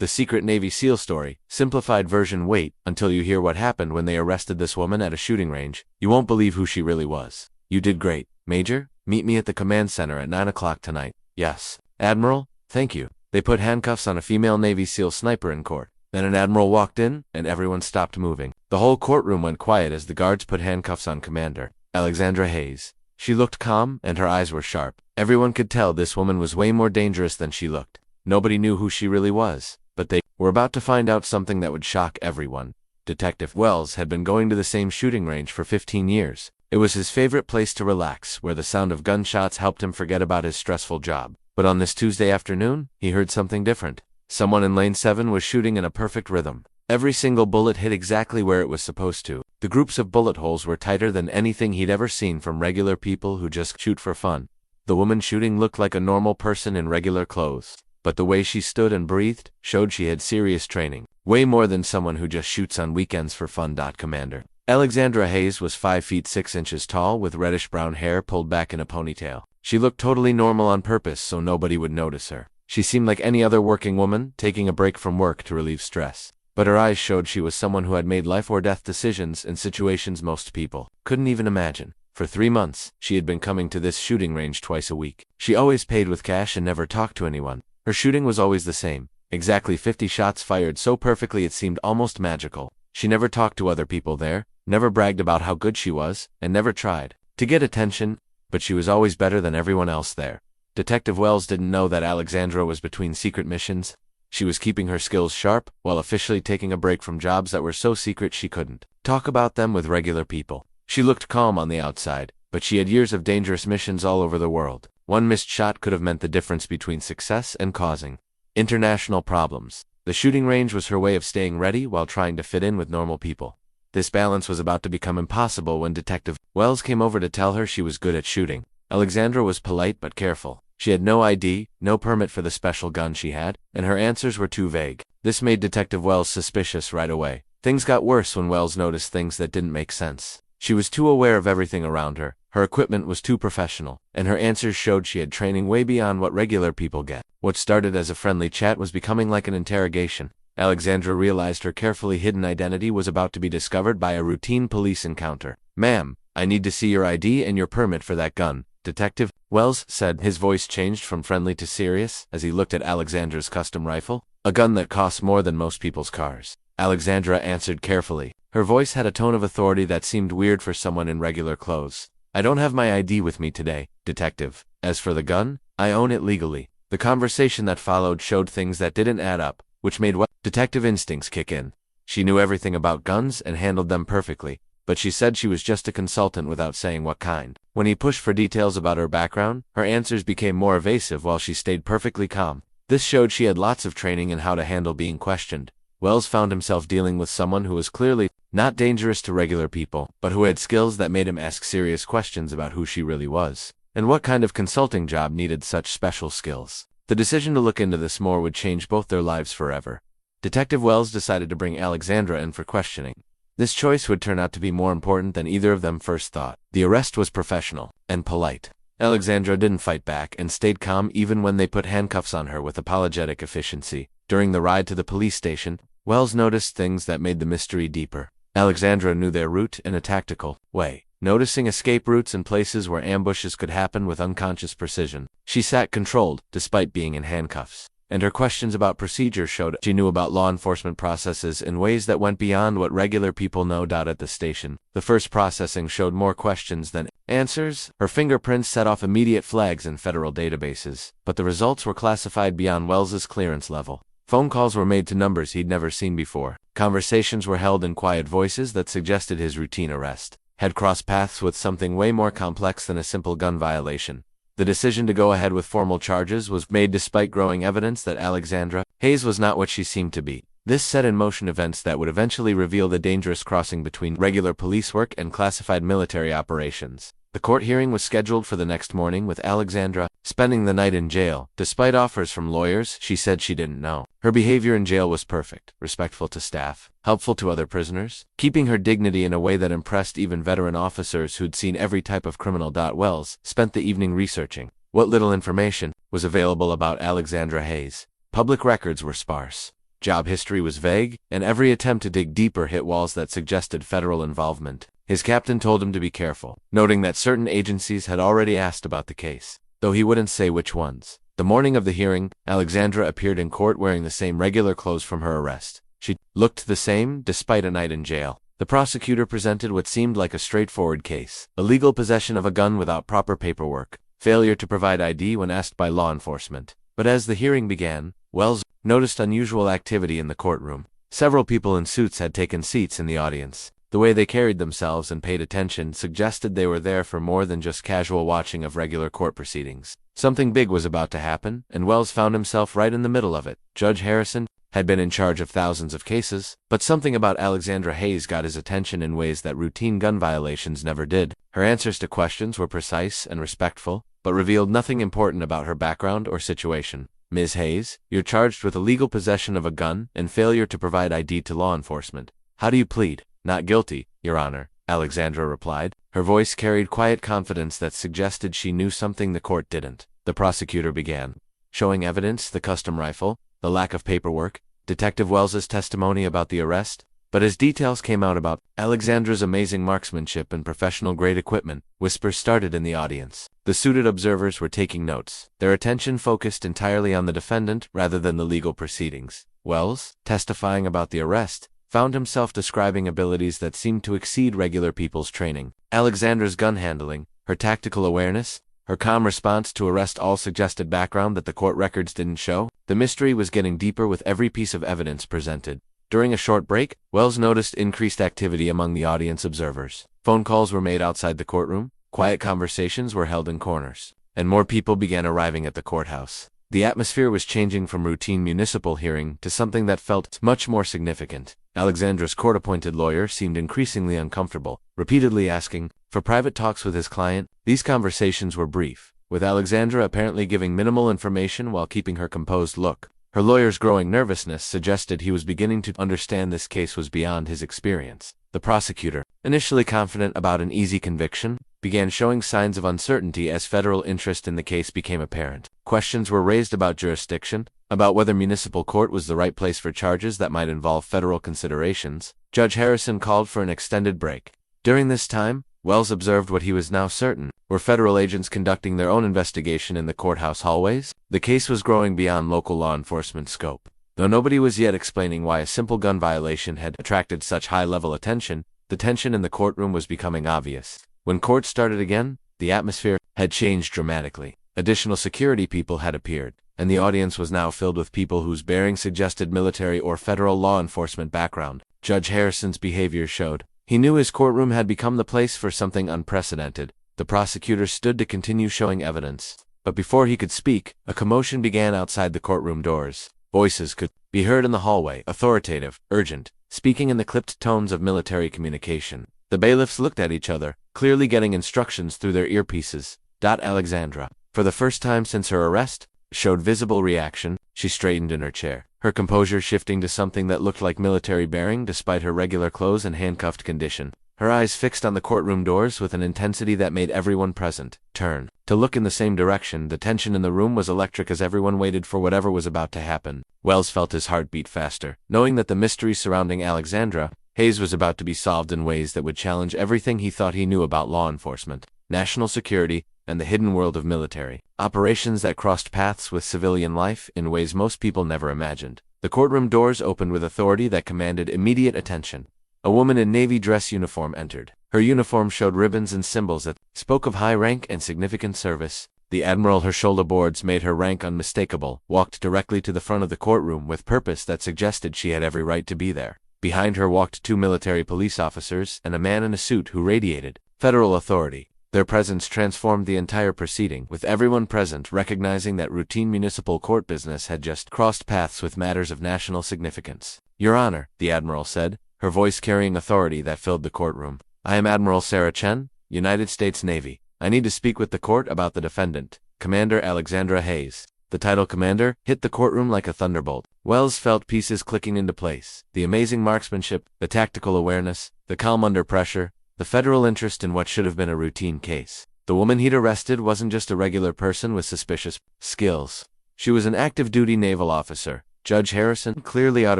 The Secret Navy SEAL Story, simplified version. Wait until you hear what happened when they arrested this woman at a shooting range. You won't believe who she really was. You did great, Major. Meet me at the command center at 9 o'clock tonight. Yes. Admiral? Thank you. They put handcuffs on a female Navy SEAL sniper in court. Then an admiral walked in, and everyone stopped moving. The whole courtroom went quiet as the guards put handcuffs on Commander Alexandra Hayes. She looked calm, and her eyes were sharp. Everyone could tell this woman was way more dangerous than she looked. Nobody knew who she really was, but they were about to find out something that would shock everyone. Detective Wells had been going to the same shooting range for 15 years. It was his favorite place to relax, where the sound of gunshots helped him forget about his stressful job. But on this Tuesday afternoon, he heard something different. Someone in Lane 7 was shooting in a perfect rhythm. Every single bullet hit exactly where it was supposed to. The groups of bullet holes were tighter than anything he'd ever seen from regular people who just shoot for fun. The woman shooting looked like a normal person in regular clothes, but the way she stood and breathed showed she had serious training. Way more than someone who just shoots on weekends for fun. Commander Alexandra Hayes was 5 feet 6 inches tall with reddish-brown hair pulled back in a ponytail. She looked totally normal on purpose so nobody would notice her. She seemed like any other working woman, taking a break from work to relieve stress. But her eyes showed she was someone who had made life-or-death decisions in situations most people couldn't even imagine. For 3 months, she had been coming to this shooting range twice a week. She always paid with cash and never talked to anyone. Her shooting was always the same. Exactly 50 shots fired so perfectly it seemed almost magical. She never talked to other people there, never bragged about how good she was, and never tried to get attention, but she was always better than everyone else there. Detective Wells didn't know that Alexandra was between secret missions. She was keeping her skills sharp, while officially taking a break from jobs that were so secret she couldn't talk about them with regular people. She looked calm on the outside, but she had years of dangerous missions all over the world. One missed shot could have meant the difference between success and causing international problems. The shooting range was her way of staying ready while trying to fit in with normal people. This balance was about to become impossible when Detective Wells came over to tell her she was good at shooting. Alexandra was polite but careful. She had no ID, no permit for the special gun she had, and her answers were too vague. This made Detective Wells suspicious right away. Things got worse when Wells noticed things that didn't make sense. She was too aware of everything around her, her equipment was too professional, and her answers showed she had training way beyond what regular people get. What started as a friendly chat was becoming like an interrogation. Alexandra realized her carefully hidden identity was about to be discovered by a routine police encounter. "Ma'am, I need to see your ID and your permit for that gun," Detective Wells said. His voice changed from friendly to serious as he looked at Alexandra's custom rifle, a gun that costs more than most people's cars. Alexandra answered carefully. Her voice had a tone of authority that seemed weird for someone in regular clothes. "I don't have my ID with me today, Detective. As for the gun, I own it legally." The conversation that followed showed things that didn't add up, which made detective instincts kick in. She knew everything about guns and handled them perfectly, but she said she was just a consultant without saying what kind. When he pushed for details about her background, her answers became more evasive while she stayed perfectly calm. This showed she had lots of training in how to handle being questioned. Wells found himself dealing with someone who was clearly not dangerous to regular people, but who had skills that made him ask serious questions about who she really was, and what kind of consulting job needed such special skills. The decision to look into this more would change both their lives forever. Detective Wells decided to bring Alexandra in for questioning. This choice would turn out to be more important than either of them first thought. The arrest was professional and polite. Alexandra didn't fight back and stayed calm even when they put handcuffs on her with apologetic efficiency. During the ride to the police station, Wells noticed things that made the mystery deeper. Alexandra knew their route in a tactical way, noticing escape routes and places where ambushes could happen with unconscious precision. She sat controlled, despite being in handcuffs, and her questions about procedure showed she knew about law enforcement processes in ways that went beyond what regular people know. At the station, the first processing showed more questions than answers. Her fingerprints set off immediate flags in federal databases, but the results were classified beyond Wells's clearance level. Phone calls were made to numbers he'd never seen before. Conversations were held in quiet voices that suggested his routine arrest had crossed paths with something way more complex than a simple gun violation. The decision to go ahead with formal charges was made despite growing evidence that Alexandra Hayes was not what she seemed to be. This set in motion events that would eventually reveal the dangerous crossing between regular police work and classified military operations. The court hearing was scheduled for the next morning, with Alexandra spending the night in jail. Despite offers from lawyers, she said she didn't know. Her behavior in jail was perfect, respectful to staff, helpful to other prisoners, keeping her dignity in a way that impressed even veteran officers who'd seen every type of criminal. Wells spent the evening researching what little information was available about Alexandra Hayes. Public records were sparse. job history was vague, and every attempt to dig deeper hit walls that suggested federal involvement. His captain told him to be careful, noting that certain agencies had already asked about the case, though he wouldn't say which ones. The morning of the hearing, Alexandra appeared in court wearing the same regular clothes from her arrest. She looked the same, despite a night in jail. The prosecutor presented what seemed like a straightforward case: illegal possession of a gun without proper paperwork, failure to provide ID when asked by law enforcement. But as the hearing began, Wells noticed unusual activity in the courtroom. Several people in suits had taken seats in the audience. The way they carried themselves and paid attention suggested they were there for more than just casual watching of regular court proceedings. Something big was about to happen, and Wells found himself right in the middle of it. Judge Harrison had been in charge of thousands of cases, but something about Alexandra Hayes got his attention in ways that routine gun violations never did. Her answers to questions were precise and respectful, but revealed nothing important about her background or situation. Ms. Hayes, you're charged with illegal possession of a gun and failure to provide ID to law enforcement. How do you plead? Not guilty, Your Honor, Alexandra replied. Her voice carried quiet confidence that suggested she knew something the court didn't. The prosecutor began, showing evidence: the custom rifle, the lack of paperwork, Detective Wells's testimony about the arrest. But as details came out about Alexandra's amazing marksmanship and professional-grade equipment, whispers started in the audience. The suited observers were taking notes, their attention focused entirely on the defendant rather than the legal proceedings. Wells, testifying about the arrest, found himself describing abilities that seemed to exceed regular people's training. Alexandra's gun handling, her tactical awareness, her calm response to arrest all suggested background that the court records didn't show. The mystery was getting deeper with every piece of evidence presented. During a short break, Wells noticed increased activity among the audience observers. Phone calls were made outside the courtroom, quiet conversations were held in corners, and more people began arriving at the courthouse. The atmosphere was changing from routine municipal hearing to something that felt much more significant. Alexandra's court-appointed lawyer seemed increasingly uncomfortable, repeatedly asking for private talks with his client. These conversations were brief, with Alexandra apparently giving minimal information while keeping her composed look. Her lawyer's growing nervousness suggested he was beginning to understand this case was beyond his experience. The prosecutor, initially confident about an easy conviction, began showing signs of uncertainty as federal interest in the case became apparent. Questions were raised about jurisdiction, about whether municipal court was the right place for charges that might involve federal considerations. Judge Harrison called for an extended break. During this time, Wells observed what he was now certain: were federal agents conducting their own investigation in the courthouse hallways? The case was growing beyond local law enforcement scope. Though nobody was yet explaining why a simple gun violation had attracted such high-level attention, the tension in the courtroom was becoming obvious. When court started again, the atmosphere had changed dramatically. Additional security people had appeared, and the audience was now filled with people whose bearing suggested military or federal law enforcement background. Judge Harrison's behavior showed he knew his courtroom had become the place for something unprecedented. The prosecutor stood to continue showing evidence, but before he could speak, a commotion began outside the courtroom doors. Voices could be heard in the hallway, authoritative, urgent, speaking in the clipped tones of military communication. The bailiffs looked at each other, clearly getting instructions through their earpieces. Alexandra, for the first time since her arrest, showed visible reaction. She straightened in her chair, her composure shifting to something that looked like military bearing despite her regular clothes and handcuffed condition. Her eyes fixed on the courtroom doors with an intensity that made everyone present turn to look in the same direction. The tension in the room was electric as everyone waited for whatever was about to happen. Wells felt his heart beat faster, knowing that the mystery surrounding Alexandra Hayes was about to be solved in ways that would challenge everything he thought he knew about law enforcement, national security, and the hidden world of military operations that crossed paths with civilian life in ways most people never imagined. The courtroom doors opened with authority that commanded immediate attention. A woman in navy dress uniform entered. Her uniform showed ribbons and symbols that spoke of high rank and significant service. The admiral, her shoulder boards made her rank unmistakable, walked directly to the front of the courtroom with purpose that suggested she had every right to be there. Behind her walked two military police officers and a man in a suit who radiated federal authority. Their presence transformed the entire proceeding, with everyone present recognizing that routine municipal court business had just crossed paths with matters of national significance. "Your Honor," the admiral said, her voice carrying authority that filled the courtroom. "I am Admiral Sarah Chen, United States Navy. I need to speak with the court about the defendant, Commander Alexandra Hayes." The title Commander hit the courtroom like a thunderbolt. Wells felt pieces clicking into place. The amazing marksmanship, the tactical awareness, the calm under pressure, the federal interest in what should have been a routine case. The woman he'd arrested wasn't just a regular person with suspicious skills. She was an active-duty naval officer, Judge Harrison, clearly out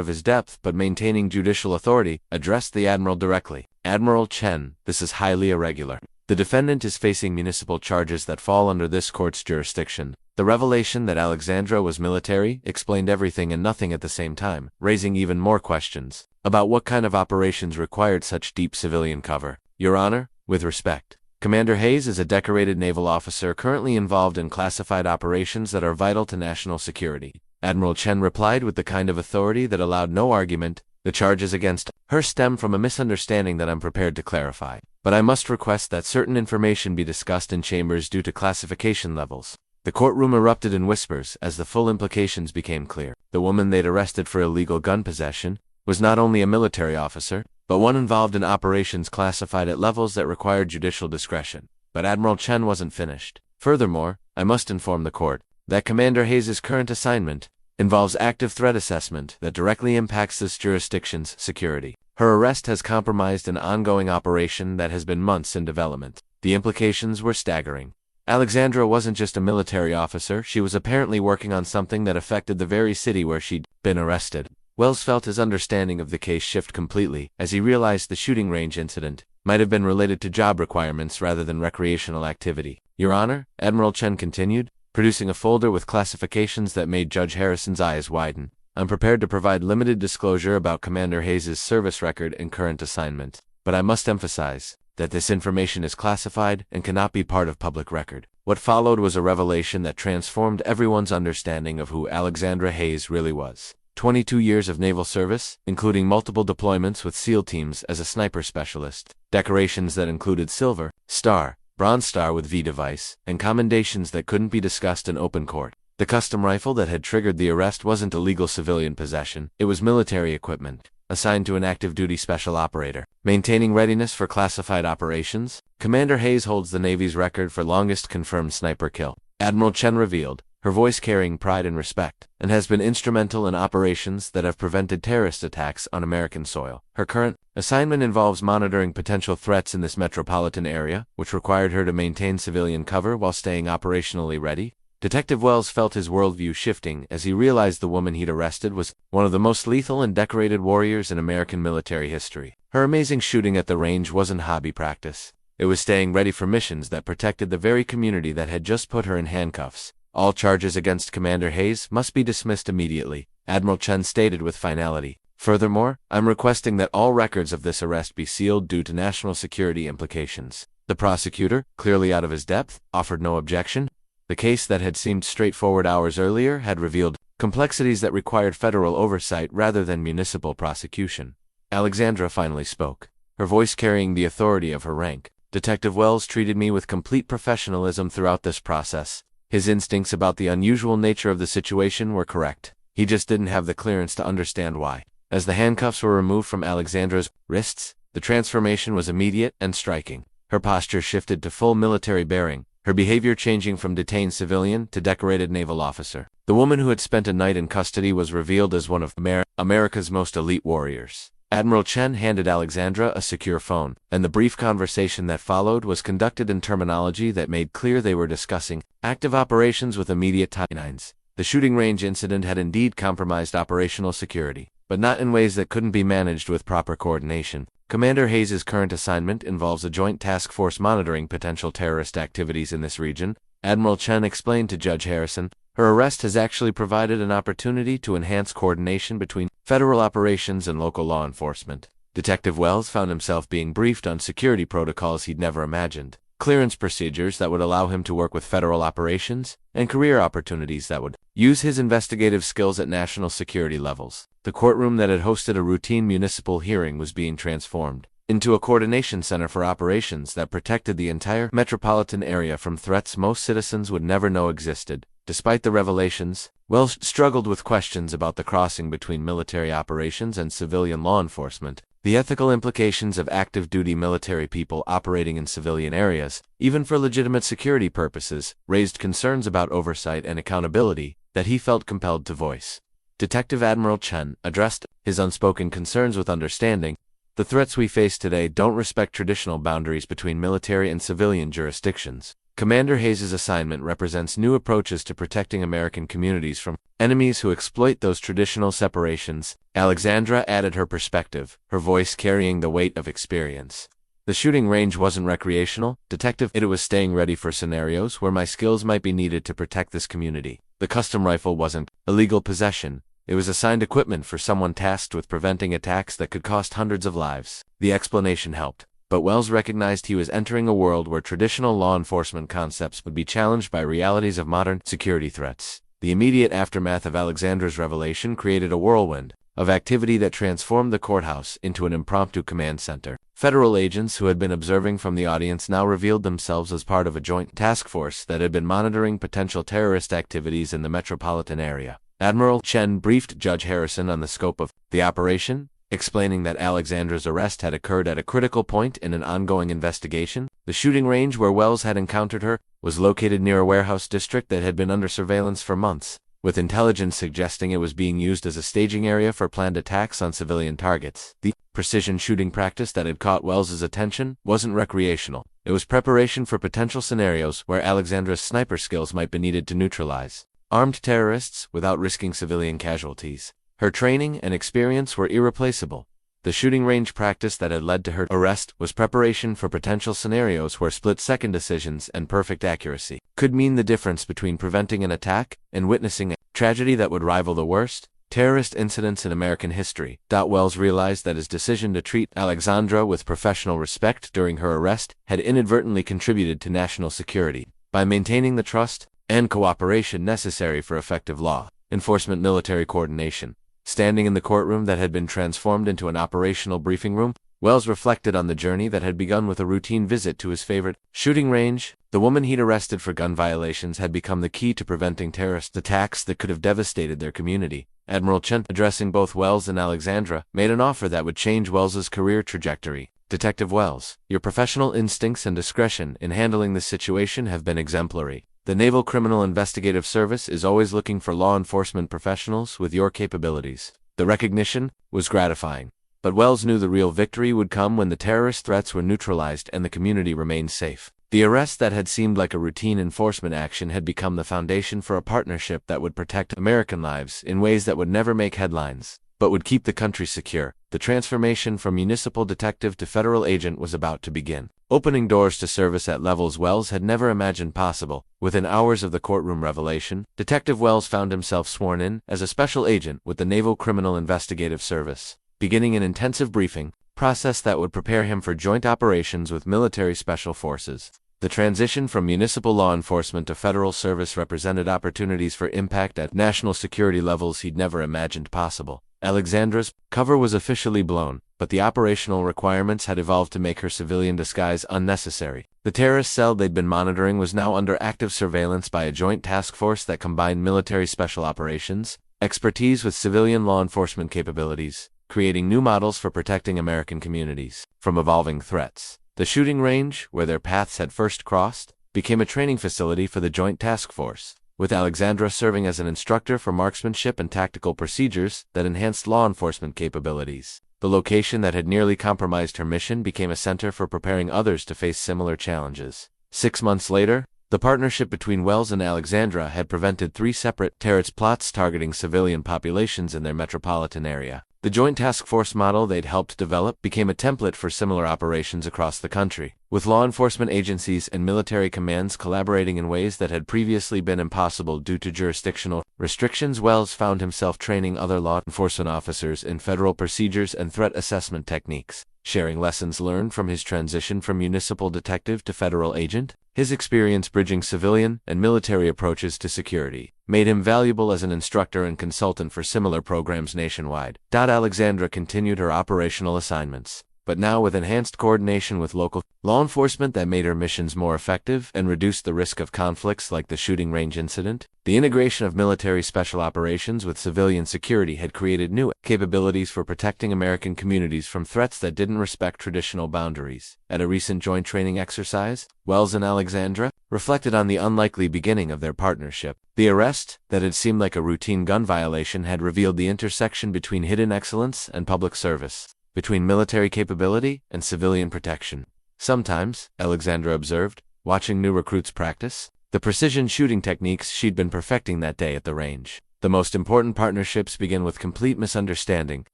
of his depth but maintaining judicial authority, addressed the admiral directly. Admiral Chen, this is highly irregular. The defendant is facing municipal charges that fall under this court's jurisdiction. The revelation that Alexandra was military explained everything and nothing at the same time, raising even more questions about what kind of operations required such deep civilian cover. Your Honor, with respect, Commander Hayes is a decorated naval officer currently involved in classified operations that are vital to national security. Admiral Chen replied with the kind of authority that allowed no argument. The charges against her stem from a misunderstanding that I'm prepared to clarify. But I must request that certain information be discussed in chambers due to classification levels. The courtroom erupted in whispers as the full implications became clear. The woman they'd arrested for illegal gun possession was not only a military officer, but one involved in operations classified at levels that required judicial discretion. But Admiral Chen wasn't finished. Furthermore, I must inform the court that Commander Hayes' current assignment involves active threat assessment that directly impacts this jurisdiction's security. Her arrest has compromised an ongoing operation that has been months in development. The implications were staggering. Alexandra wasn't just a military officer, she was apparently working on something that affected the very city where she'd been arrested. Wells felt his understanding of the case shift completely as he realized the shooting range incident might have been related to job requirements rather than recreational activity. Your Honor, Admiral Chen continued, producing a folder with classifications that made Judge Harrison's eyes widen. I'm prepared to provide limited disclosure about Commander Hayes' service record and current assignment, but I must emphasize that this information is classified and cannot be part of public record. What followed was a revelation that transformed everyone's understanding of who Alexandra Hayes really was. 22 years of naval service, including multiple deployments with SEAL teams as a sniper specialist, decorations that included Silver Star, Bronze Star with V device, and commendations that couldn't be discussed in open court. The custom rifle that had triggered the arrest wasn't illegal civilian possession, it was military equipment, assigned to an active duty special operator. Maintaining readiness for classified operations, Commander Hayes holds the Navy's record for longest confirmed sniper kill. Admiral Chen revealed, her voice carrying pride and respect, and has been instrumental in operations that have prevented terrorist attacks on American soil. Her current assignment involves monitoring potential threats in this metropolitan area, which required her to maintain civilian cover while staying operationally ready. Detective Wells felt his worldview shifting as he realized the woman he'd arrested was one of the most lethal and decorated warriors in American military history. Her amazing shooting at the range wasn't hobby practice. It was staying ready for missions that protected the very community that had just put her in handcuffs. All charges against Commander Hayes must be dismissed immediately, Admiral Chen stated with finality. Furthermore, I'm requesting that all records of this arrest be sealed due to national security implications. The prosecutor, clearly out of his depth, offered no objection. The case that had seemed straightforward hours earlier had revealed complexities that required federal oversight rather than municipal prosecution. Alexandra finally spoke, her voice carrying the authority of her rank. Detective Wells treated me with complete professionalism throughout this process. His instincts about the unusual nature of the situation were correct. He just didn't have the clearance to understand why. As the handcuffs were removed from Alexandra's wrists, the transformation was immediate and striking. Her posture shifted to full military bearing, her behavior changing from detained civilian to decorated naval officer. The woman who had spent a night in custody was revealed as one of America's most elite warriors. Admiral Chen handed Alexandra a secure phone, and the brief conversation that followed was conducted in terminology that made clear they were discussing active operations with immediate timelines. The shooting range incident had indeed compromised operational security, but not in ways that couldn't be managed with proper coordination. Commander Hayes' current assignment involves a joint task force monitoring potential terrorist activities in this region, Admiral Chen explained to Judge Harrison. Her arrest has actually provided an opportunity to enhance coordination between federal operations and local law enforcement. Detective Wells found himself being briefed on security protocols he'd never imagined, clearance procedures that would allow him to work with federal operations, and career opportunities that would use his investigative skills at national security levels. The courtroom that had hosted a routine municipal hearing was being transformed into a coordination center for operations that protected the entire metropolitan area from threats most citizens would never know existed. Despite the revelations, Wells struggled with questions about the crossing between military operations and civilian law enforcement. The ethical implications of active duty military people operating in civilian areas, even for legitimate security purposes, raised concerns about oversight and accountability that he felt compelled to voice. Detective Admiral Chen addressed his unspoken concerns with understanding. The threats we face today don't respect traditional boundaries between military and civilian jurisdictions. Commander Hayes' assignment represents new approaches to protecting American communities from enemies who exploit those traditional separations. Alexandra added her perspective, her voice carrying the weight of experience. The shooting range wasn't recreational, detective. It was staying ready for scenarios where my skills might be needed to protect this community. The custom rifle wasn't illegal possession. It was assigned equipment for someone tasked with preventing attacks that could cost hundreds of lives. The explanation helped, but Wells recognized he was entering a world where traditional law enforcement concepts would be challenged by realities of modern security threats. The immediate aftermath of Alexandra's revelation created a whirlwind of activity that transformed the courthouse into an impromptu command center. Federal agents who had been observing from the audience now revealed themselves as part of a joint task force that had been monitoring potential terrorist activities in the metropolitan area. Admiral Chen briefed Judge Harrison on the scope of the operation, explaining that Alexandra's arrest had occurred at a critical point in an ongoing investigation. The shooting range where Wells had encountered her was located near a warehouse district that had been under surveillance for months, with intelligence suggesting it was being used as a staging area for planned attacks on civilian targets. The precision shooting practice that had caught Wells's attention wasn't recreational. It was preparation for potential scenarios where Alexandra's sniper skills might be needed to neutralize armed terrorists without risking civilian casualties. Her training and experience were irreplaceable. The shooting range practice that had led to her arrest was preparation for potential scenarios where split-second decisions and perfect accuracy could mean the difference between preventing an attack and witnessing a tragedy that would rival the worst terrorist incidents in American history. Wells realized that his decision to treat Alexandra with professional respect during her arrest had inadvertently contributed to national security by maintaining the trust and cooperation necessary for effective law enforcement. Military coordination. Standing in the courtroom that had been transformed into an operational briefing room, Wells reflected on the journey that had begun with a routine visit to his favorite shooting range. The woman he'd arrested for gun violations had become the key to preventing terrorist attacks that could have devastated their community. Admiral Chen, addressing both Wells and Alexandra, made an offer that would change Wells's career trajectory. Detective Wells, your professional instincts and discretion in handling this situation have been exemplary. The Naval Criminal Investigative Service is always looking for law enforcement professionals with your capabilities. The recognition was gratifying, but Wells knew the real victory would come when the terrorist threats were neutralized and the community remained safe. The arrest that had seemed like a routine enforcement action had become the foundation for a partnership that would protect American lives in ways that would never make headlines, but would keep the country secure. The transformation from municipal detective to federal agent was about to begin, opening doors to service at levels Wells had never imagined possible. Within hours of the courtroom revelation, Detective Wells found himself sworn in as a special agent with the Naval Criminal Investigative Service, beginning an intensive briefing process that would prepare him for joint operations with military special forces. The transition from municipal law enforcement to federal service represented opportunities for impact at national security levels he'd never imagined possible. Alexandra's cover was officially blown, but the operational requirements had evolved to make her civilian disguise unnecessary. The terrorist cell they'd been monitoring was now under active surveillance by a joint task force that combined military special operations expertise with civilian law enforcement capabilities, creating new models for protecting American communities from evolving threats. The shooting range, where their paths had first crossed, became a training facility for the joint task force, with Alexandra serving as an instructor for marksmanship and tactical procedures that enhanced law enforcement capabilities. The location that had nearly compromised her mission became a center for preparing others to face similar challenges. 6 months later, the partnership between Wells and Alexandra had prevented 3 separate terrorist plots targeting civilian populations in their metropolitan area. The joint task force model they'd helped develop became a template for similar operations across the country, with law enforcement agencies and military commands collaborating in ways that had previously been impossible due to jurisdictional restrictions. Wells found himself training other law enforcement officers in federal procedures and threat assessment techniques, sharing lessons learned from his transition from municipal detective to federal agent. His experience bridging civilian and military approaches to security made him valuable as an instructor and consultant for similar programs nationwide. Alexandra continued her operational assignments, but now with enhanced coordination with local law enforcement that made her missions more effective and reduced the risk of conflicts like the shooting range incident. The integration of military special operations with civilian security had created new capabilities for protecting American communities from threats that didn't respect traditional boundaries. At a recent joint training exercise, Wells and Alexandra reflected on the unlikely beginning of their partnership. The arrest, that had seemed like a routine gun violation, had revealed the intersection between hidden excellence and public service, between military capability and civilian protection. Sometimes, Alexandra observed, watching new recruits practice, the precision shooting techniques she'd been perfecting that day at the range, The most important partnerships begin with complete misunderstanding.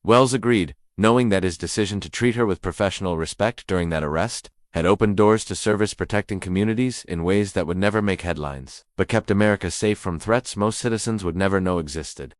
Wells agreed, knowing that his decision to treat her with professional respect during that arrest had opened doors to service-protecting communities in ways that would never make headlines, but kept America safe from threats most citizens would never know existed.